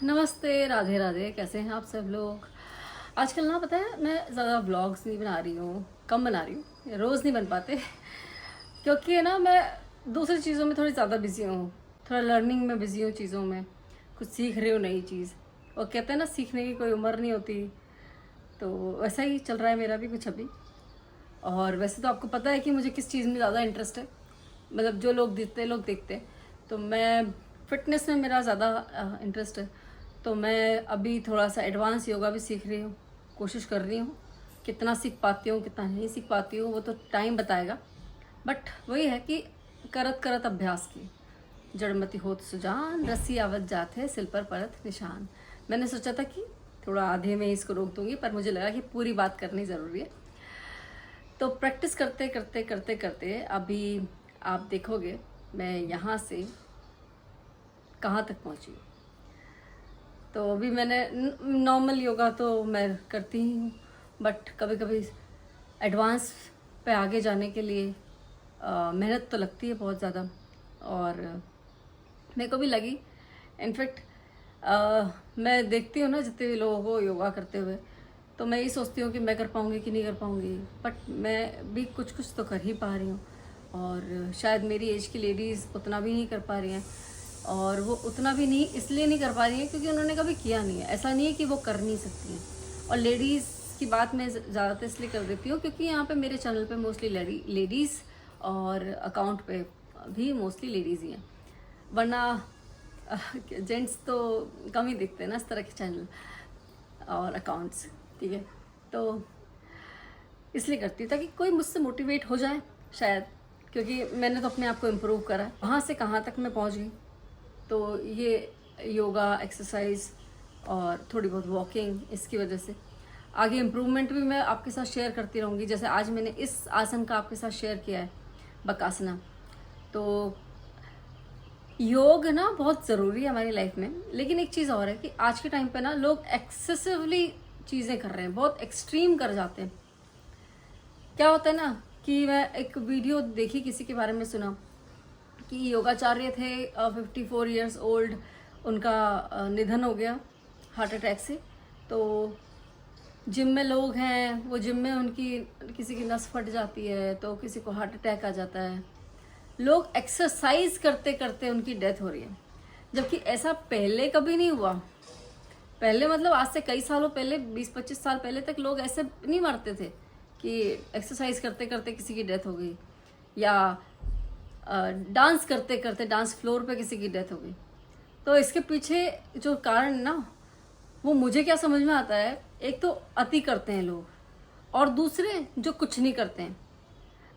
नमस्ते, राधे राधे। कैसे हैं आप सब लोग? आजकल ना पता है मैं ज़्यादा व्लॉग्स नहीं बना रही हूँ, कम बना रही हूँ, रोज़ नहीं बन पाते क्योंकि है ना मैं दूसरी चीज़ों में थोड़ी ज़्यादा बिजी हूँ। थोड़ा लर्निंग में बिजी हूँ, चीज़ों में कुछ सीख रही हूँ नई चीज़। और कहते हैं ना सीखने की कोई उम्र नहीं होती, तो वैसा ही चल रहा है मेरा भी कुछ अभी। और वैसे तो आपको पता है कि मुझे किस चीज़ में ज़्यादा इंटरेस्ट है, मतलब जो लोग देखते हैं। तो मैं फिटनेस में मेरा ज़्यादा इंटरेस्ट है। तो मैं अभी थोड़ा सा एडवांस योगा भी सीख रही हूँ, कोशिश कर रही हूँ। कितना सीख पाती हूँ कितना नहीं सीख पाती हूँ वो तो टाइम बताएगा। बट वही है कि करत करत अभ्यास की जड़मति होत सुजान, रस्सी आवत जात है सिल पर परत निशान। मैंने सोचा था कि थोड़ा आधे में इसको रोक दूंगी, पर मुझे लगा कि पूरी बात करनी ज़रूरी है। तो प्रैक्टिस करते करते करते करते अभी आप देखोगे मैं यहाँ से कहाँ तक पहुँची हूँ। तो अभी मैंने नॉर्मल योगा तो मैं करती ही हूँ, बट कभी कभी एडवांस पे आगे जाने के लिए मेहनत तो लगती है बहुत ज़्यादा। और मेरे को भी लगी। इनफैक्ट मैं देखती हूँ ना जितने भी लोगों को योगा करते हुए, तो मैं ये सोचती हूँ कि मैं कर पाऊँगी कि नहीं कर पाऊँगी, बट मैं भी कुछ कुछ तो कर ही पा रही हूँ। और शायद मेरी एज की लेडीज़ उतना भी नहीं कर पा रही हैं। और वो उतना भी नहीं इसलिए नहीं कर पा रही हैं क्योंकि उन्होंने कभी किया नहीं है। ऐसा नहीं है कि वो कर नहीं सकती हैं। और लेडीज़ की बात मैं ज़्यादातर इसलिए कर देती हूँ क्योंकि यहाँ पे मेरे चैनल पे मोस्टली लेडीज़ और अकाउंट पे भी मोस्टली लेडीज़ ही हैं, वरना जेंट्स तो कम ही दिखते हैं ना इस तरह के चैनल और अकाउंट्स। ठीक है, तो इसलिए करती हूँ ताकि कोई मुझसे मोटिवेट हो जाए शायद, क्योंकि मैंने तो अपने आप को इम्प्रूव करा है। वहाँ से कहाँ तक मैं पहुँच गई, तो ये योगा एक्सरसाइज और थोड़ी बहुत वॉकिंग, इसकी वजह से आगे इम्प्रूवमेंट भी मैं आपके साथ शेयर करती रहूँगी। जैसे आज मैंने इस आसन का आपके साथ शेयर किया है, बकासना। तो योग ना बहुत ज़रूरी है हमारी लाइफ में। लेकिन एक चीज़ और है कि आज के टाइम पे ना लोग एक्सेसिवली चीज़ें कर रहे हैं, बहुत एक्सट्रीम कर जाते हैं। क्या होता है ना कि मैं एक वीडियो देखी, किसी के बारे में सुना कि योगाचार्य थे, 54 ईयर्स ओल्ड, उनका निधन हो गया हार्ट अटैक से। तो जिम में लोग हैं, वो जिम में उनकी किसी की नस फट जाती है, तो किसी को हार्ट अटैक आ जाता है। लोग एक्सरसाइज करते करते उनकी डेथ हो रही है, जबकि ऐसा पहले कभी नहीं हुआ। पहले मतलब आज से कई सालों पहले, 20-25 साल पहले तक लोग ऐसे नहीं मरते थे कि एक्सरसाइज करते करते किसी की डेथ हो गई, या डांस करते करते डांस फ्लोर पे किसी की डेथ हो गई। तो इसके पीछे जो कारण ना, वो मुझे क्या समझ में आता है, एक तो अति करते हैं लोग, और दूसरे जो कुछ नहीं करते हैं।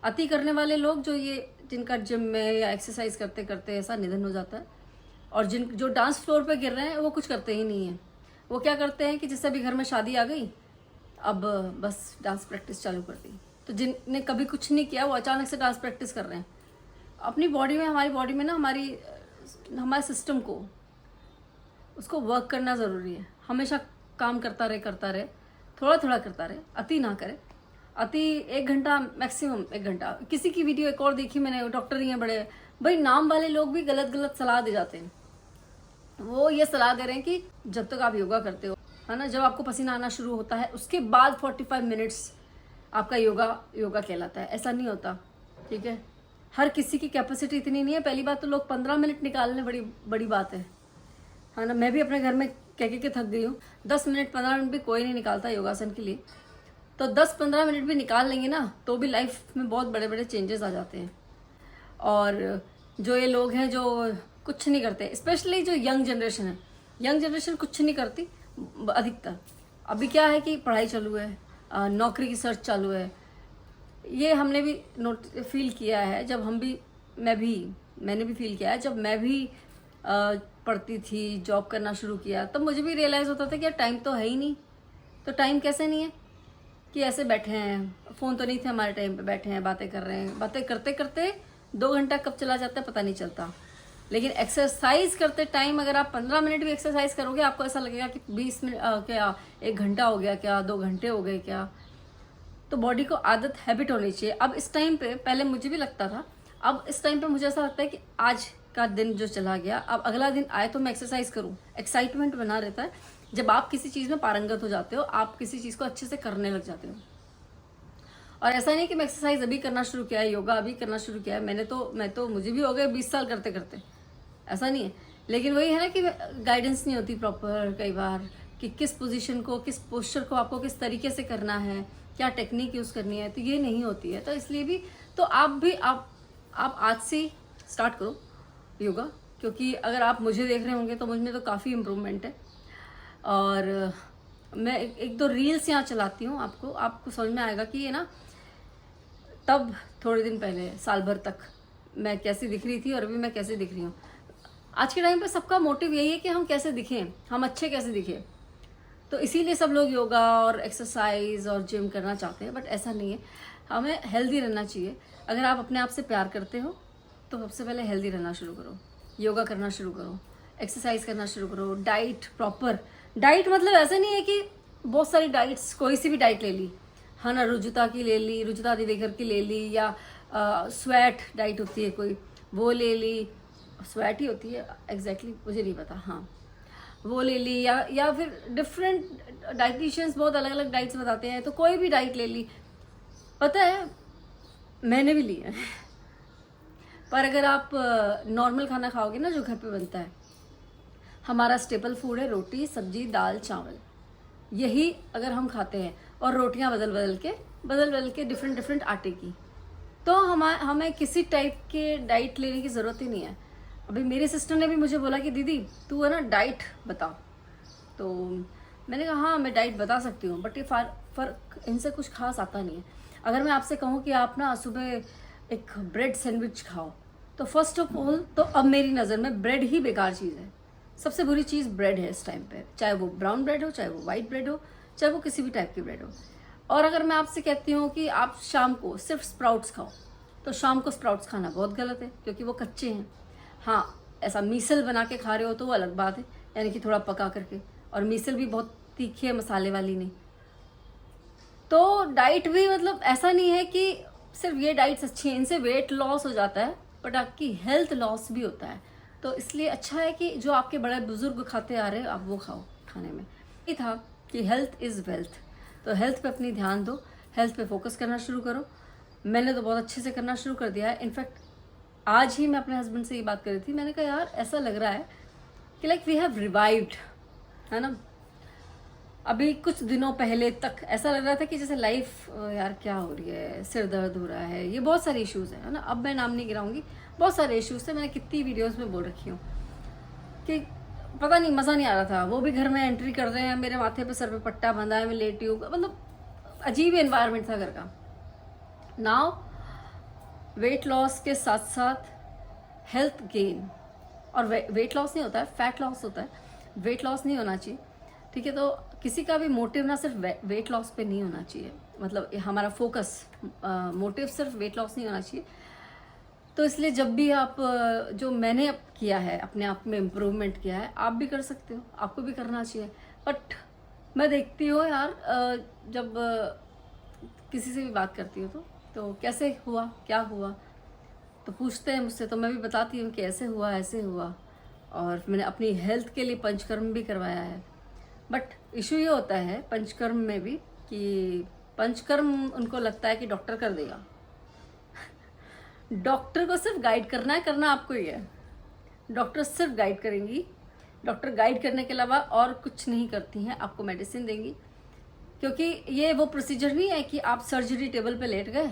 अति करने वाले लोग जिनका जिम में या एक्सरसाइज करते करते ऐसा निधन हो जाता है, और जो डांस फ्लोर पे गिर रहे हैं वो कुछ करते ही नहीं है। वो क्या करते हैं कि जैसे अभी घर में शादी आ गई, अब बस डांस प्रैक्टिस चालू कर दी। तो जिनने कभी कुछ नहीं किया वो अचानक से डांस प्रैक्टिस कर रहे हैं। अपनी बॉडी में, हमारी बॉडी में ना, हमारे सिस्टम को, उसको वर्क करना ज़रूरी है। हमेशा काम करता रहे, थोड़ा थोड़ा करता रहे, अति ना करे। अति 1 घंटा, मैक्सिमम 1 घंटा। किसी की वीडियो एक और देखी मैंने, डॉक्टर ही हैं बड़े भाई, नाम वाले लोग भी गलत गलत सलाह दे जाते हैं। वो ये सलाह दे रहे हैं कि जब तक आप योगा करते हो, है ना, जब आपको पसीना आना शुरू होता है उसके बाद 45 मिनट्स आपका योगा कहलाता है। ऐसा नहीं होता, ठीक है। हर किसी की कैपेसिटी इतनी नहीं है। पहली बात तो लोग 15 मिनट निकालने बड़ी बड़ी बात है ना। मैं भी अपने घर में कह के थक गई हूँ। 10 मिनट 15 मिनट भी कोई नहीं निकालता योगासन के लिए। तो 10-15 मिनट भी निकाल लेंगे ना, तो भी लाइफ में बहुत बड़े बड़े चेंजेस आ जाते हैं। और जो ये लोग हैं जो कुछ नहीं करते, स्पेशली जो यंग जनरेशन है, यंग जनरेशन कुछ नहीं करती अधिकतर। अभी क्या है कि पढ़ाई चालू है, नौकरी की सर्च चालू है। ये हमने भी फील किया है, जब मैंने भी फील किया है। जब मैं भी पढ़ती थी, जॉब करना शुरू किया, तब मुझे भी रियलाइज़ होता था कि यार टाइम तो है ही नहीं। तो टाइम कैसे नहीं है कि ऐसे बैठे हैं, फ़ोन तो नहीं थे हमारे टाइम पे, बैठे हैं बातें कर रहे हैं, बातें करते करते 2 घंटा कब चला जाता है पता नहीं चलता। लेकिन एक्सरसाइज करते टाइम अगर आप 15 मिनट भी एक्सरसाइज करोगे, आपको ऐसा लगेगा कि 20 मिनट क्या 1 घंटा हो गया, क्या 2 घंटे हो गए क्या। तो बॉडी को आदत, हैबिट होनी चाहिए। अब इस टाइम पे, पहले मुझे भी लगता था, अब इस टाइम पे मुझे ऐसा लगता है कि आज का दिन जो चला गया, अब अगला दिन आए तो मैं एक्सरसाइज करूं, एक्साइटमेंट बना रहता है। जब आप किसी चीज़ में पारंगत हो जाते हो, आप किसी चीज़ को अच्छे से करने लग जाते हो। और ऐसा नहीं कि मैं एक्सरसाइज अभी करना शुरू किया है, योगा अभी करना शुरू किया है, मैं तो मुझे भी हो गए 20 साल करते करते, ऐसा नहीं है। लेकिन वही है ना कि गाइडेंस नहीं होती प्रॉपर कई बार, कि किस पोजीशन को, किस पोस्चर को आपको किस तरीके से करना है, क्या टेक्निक यूज़ करनी है, तो ये नहीं होती है। तो इसलिए भी तो आप आज से स्टार्ट करो योगा, क्योंकि अगर आप मुझे देख रहे होंगे तो मुझ में तो काफ़ी इम्प्रूवमेंट है। और मैं एक दो रील्स यहाँ चलाती हूँ, आपको समझ में आएगा कि ये ना, तब थोड़े दिन पहले साल भर तक मैं कैसी दिख रही थी और अभी मैं कैसे दिख रही हूँ। आज के टाइम पे सबका मोटिव यही है कि हम कैसे दिखें, हम अच्छे कैसे दिखें, तो इसीलिए सब लोग योगा और एक्सरसाइज और जिम करना चाहते हैं। बट ऐसा नहीं है, हमें हेल्दी रहना चाहिए। अगर आप अपने आप से प्यार करते हो तो सबसे पहले हेल्दी रहना शुरू करो, योगा करना शुरू करो, एक्सरसाइज करना शुरू करो, डाइट प्रॉपर। डाइट मतलब ऐसा नहीं है कि बहुत सारी डाइट्स, कोई सी भी डाइट ले ली, है ना, रुजुता की ले ली, रुजुता दिवेकर की ले ली, या स्वेट डाइट होती है कोई, वो ले ली, स्वेट ही होती है एग्जैक्टली, मुझे नहीं पता, हाँ वो ले ली, या फिर डिफरेंट डाइटिशियंस बहुत अलग अलग डाइट्स बताते हैं, तो कोई भी डाइट ले ली। पता है मैंने भी ली है पर अगर आप नॉर्मल खाना खाओगे ना जो घर पे बनता है, हमारा स्टेपल फूड है रोटी सब्जी दाल चावल, यही अगर हम खाते हैं, और रोटियां बदल बदल के डिफरेंट डिफरेंट आटे की, तो हमें किसी टाइप के डाइट लेने की ज़रूरत ही नहीं है। अभी मेरी सिस्टर ने भी मुझे बोला कि दीदी तू है ना डाइट बता, तो मैंने कहा हाँ मैं डाइट बता सकती हूँ, बट ये फ़र्क इनसे कुछ खास आता नहीं है। अगर मैं आपसे कहूँ कि आप ना सुबह एक ब्रेड सैंडविच खाओ, तो फर्स्ट ऑफ ऑल तो अब मेरी नज़र में ब्रेड ही बेकार चीज़ है, सबसे बुरी चीज़ ब्रेड है इस टाइम पे, चाहे वो ब्राउन ब्रेड हो, चाहे वो वाइट ब्रेड हो, चाहे वो किसी भी टाइप की ब्रेड हो। और अगर मैं आपसे कहती हूँ कि आप शाम को सिर्फ स्प्राउट्स खाओ, तो शाम को स्प्राउट्स खाना बहुत गलत है, क्योंकि वो कच्चे हैं। हाँ, ऐसा मीसल बना के खा रहे हो तो वो अलग बात है, यानी कि थोड़ा पका करके, और मीसल भी बहुत तीखी है, मसाले वाली नहीं। तो डाइट भी मतलब ऐसा नहीं है कि सिर्फ ये डाइट्स अच्छी हैं, इनसे वेट लॉस हो जाता है, बट आपकी हेल्थ लॉस भी होता है। तो इसलिए अच्छा है कि जो आपके बड़े बुजुर्ग खाते आ रहे हैं आप वो खाओ खाने में। ये था कि हेल्थ इज़ वेल्थ, तो हेल्थ पे अपनी ध्यान दो, हेल्थ पे फोकस करना शुरू करो। मैंने तो बहुत अच्छे से करना शुरू कर दिया है। इनफैक्ट आज ही मैं अपने हस्बैंड से ये बात कर रही थी, मैंने कहा यार ऐसा लग रहा है कि लाइक वी हैव रिवाइव्ड, है ना। अभी कुछ दिनों पहले तक ऐसा लग रहा था कि जैसे लाइफ यार क्या हो रही है, सिर दर्द हो रहा है, ये बहुत सारे इश्यूज़ हैं, है ना। अब मैं नाम नहीं गिराऊंगी, बहुत सारे इश्यूज़ थे, मैंने कितनी वीडियोस में बोल रखी हूँ कि पता नहीं मज़ा नहीं आ रहा था। वो भी घर में एंट्री कर रहे हैं, मेरे माथे पे सर पे पट्टा बंधा है, मैं लेटी हूँ, मतलब अजीब एनवायरनमेंट था घर का। नाउ वेट लॉस के साथ साथ हेल्थ गेन, और वेट लॉस नहीं होता है, फैट लॉस होता है, वेट लॉस नहीं होना चाहिए, ठीक है। तो किसी का भी मोटिव ना सिर्फ वेट लॉस पे नहीं होना चाहिए, मतलब हमारा फोकस मोटिव सिर्फ वेट लॉस नहीं होना चाहिए। तो इसलिए जब भी आप जो मैंने किया है, अपने आप में इम्प्रूवमेंट किया है, आप भी कर सकते हो, आपको भी करना चाहिए। बट मैं देखती हूँ यार, जब किसी से भी बात करती हूँ तो कैसे हुआ, क्या हुआ, तो पूछते हैं मुझसे, तो मैं भी बताती हूँ कि ऐसे हुआ ऐसे हुआ, और मैंने अपनी हेल्थ के लिए पंचकर्म भी करवाया है। बट इशू ये होता है पंचकर्म में भी कि पंचकर्म उनको लगता है कि डॉक्टर कर देगा। डॉक्टर को सिर्फ गाइड करना है, करना आपको ही है। डॉक्टर सिर्फ गाइड करेंगी, डॉक्टर गाइड करने के अलावा और कुछ नहीं करती हैं, आपको मेडिसिन देंगी। क्योंकि ये वो प्रोसीजर नहीं है कि आप सर्जरी टेबल पे लेट गए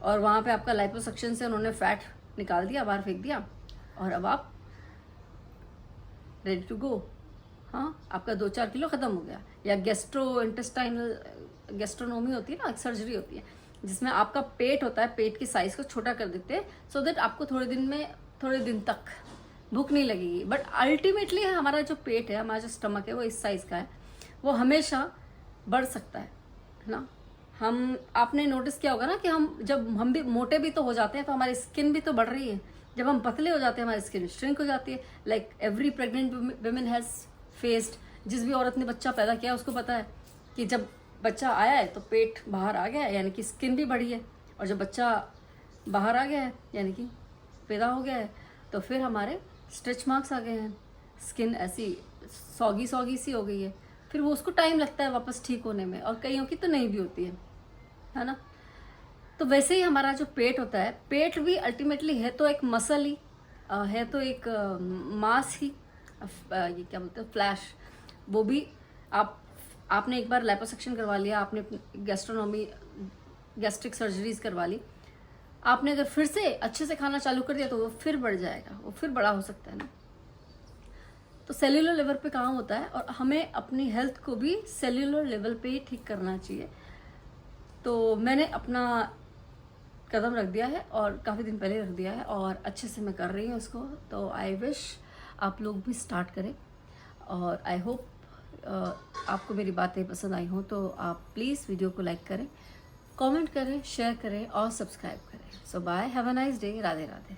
और वहाँ पे आपका लाइपोसक्शन से उन्होंने फैट निकाल दिया, बाहर फेंक दिया, और अब आप रेडी टू गो। हाँ, आपका 2-4 किलो ख़त्म हो गया। या गैस्ट्रोनोमी होती है ना, एक सर्जरी होती है जिसमें आपका पेट होता है, पेट की साइज़ को छोटा कर देते हैं, सो दैट आपको थोड़े दिन तक भूख नहीं लगेगी। बट अल्टीमेटली हमारा जो पेट है, हमारा जो स्टमक है, वो इस साइज़ का है, वो हमेशा बढ़ सकता है ना। आपने नोटिस किया होगा ना कि हम भी मोटे भी तो हो जाते हैं तो हमारी स्किन भी तो बढ़ रही है। जब हम पतले हो जाते हैं हमारी स्किन श्रिंक हो जाती है। Like every pregnant women has faced, जिस भी औरत ने बच्चा पैदा किया उसको पता है कि जब बच्चा आया है तो पेट बाहर आ गया है, यानी कि स्किन भी बढ़ी है, और जब बच्चा बाहर आ गया है यानी कि पैदा हो गया है, तो फिर हमारे स्ट्रेच मार्क्स आ गए हैं, स्किन ऐसी सॉगी सॉगी सी हो गई है, फिर वो उसको टाइम लगता है वापस ठीक होने में, और कईयों की तो नहीं भी होती है ना। तो वैसे ही हमारा जो पेट होता है, पेट भी अल्टीमेटली है तो एक मसल ही, है तो एक मांस ही, ये क्या बोलते हैं, फ्लैश। वो भी आपने एक बार लिपोसक्शन करवा लिया, आपने गैस्ट्रोनॉमी गैस्ट्रिक सर्जरीज करवा ली, आपने अगर फिर से अच्छे से खाना चालू कर दिया तो वो फिर बढ़ जाएगा, वो फिर बड़ा हो सकता है ना। तो सेल्यूलर लेवल पे काम होता है, और हमें अपनी हेल्थ को भी सेल्यूलर लेवल पे ही ठीक करना चाहिए। तो मैंने अपना कदम रख दिया है, और काफ़ी दिन पहले रख दिया है, और अच्छे से मैं कर रही हूँ इसको। तो आई विश आप लोग भी स्टार्ट करें, और आई होप आपको मेरी बातें पसंद आई हों, तो आप प्लीज़ वीडियो को लाइक करें, कमेंट करें, शेयर करें और सब्सक्राइब करें। So bye, have a nice day, Radhe Radhe.